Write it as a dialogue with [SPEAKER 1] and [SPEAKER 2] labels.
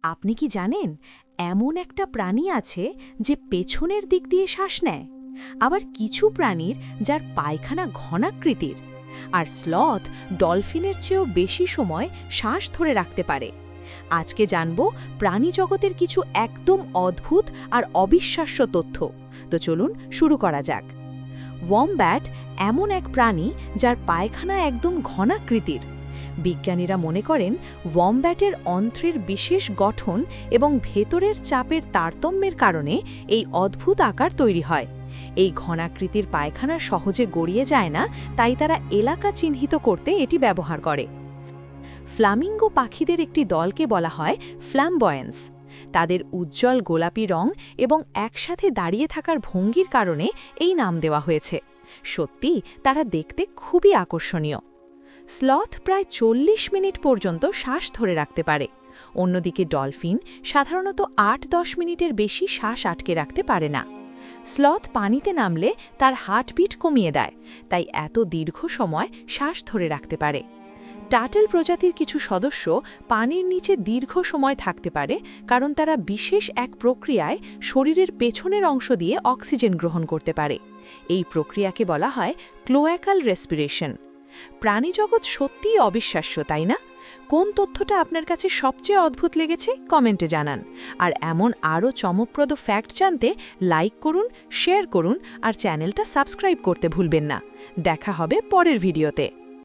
[SPEAKER 1] আপনি কি জানেন এমন একটা প্রাণী আছে যে পেছনের দিক দিয়ে শ্বাস নেয়? আবার কিছু প্রাণীর যার পায়খানা ঘনাকৃতির। আর স্লথ ডলফিনের চেয়েও বেশি সময় শ্বাস ধরে রাখতে পারে। আজকে জানব প্রাণী জগতের কিছু একদম অদ্ভুত আর অবিশ্বাস্য তথ্য। তো চলুন শুরু করা যাক। ওয়াম্ব্যাট এমন এক প্রাণী যার পায়খানা একদম ঘনাকৃতির। বিজ্ঞানীরা মনে করেন ওয়াম্ব্যাটের অন্ত্রের বিশেষ গঠন এবং ভেতরের চাপের তারতম্যের কারণে এই অদ্ভুত আকার তৈরি হয়। এই ঘনাকৃতির পায়খানা সহজে গড়িয়ে যায় না, তাই তারা এলাকা চিহ্নিত করতে এটি ব্যবহার করে। ফ্লামিঙ্গো পাখিদের একটি দলকে বলা হয় ফ্ল্যামবয়েন্স। তাদের উজ্জ্বল গোলাপি রং এবং একসাথে দাঁড়িয়ে থাকার ভঙ্গির কারণে এই নাম দেওয়া হয়েছে। সত্যি তারা দেখতে খুবই আকর্ষণীয়। স্লথ প্রায় 40 মিনিট পর্যন্ত শ্বাস ধরে রাখতে পারে। অন্যদিকে ডলফিন সাধারণত 8-10 মিনিটের বেশি শ্বাস আটকে রাখতে পারে না। স্লথ পানিতে নামলে তার হার্টবিট কমিয়ে দেয়, তাই এত দীর্ঘ সময় শ্বাস ধরে রাখতে পারে। টার্টল প্রজাতির কিছু সদস্য পানির নিচে দীর্ঘ সময় থাকতে পারে, কারণ তারা বিশেষ এক প্রক্রিয়ায় শরীরের পেছনের অংশ দিয়ে অক্সিজেন গ্রহণ করতে পারে। এই প্রক্রিয়াকে বলা হয় ক্লোয়াকাল রেসপিরেশন। প্রাণীজগৎ সত্যিই অবিশ্বাস্য, তাই না? কোন তথ্যটা আপনার কাছে সবচেয়ে অদ্ভুত লেগেছে কমেন্টে জানান। আর এমন আরও চমকপ্রদ ফ্যাক্ট জানতে লাইক করুন, শেয়ার করুন আর চ্যানেলটা সাবস্ক্রাইব করতে ভুলবেন না। দেখা হবে পরের ভিডিওতে।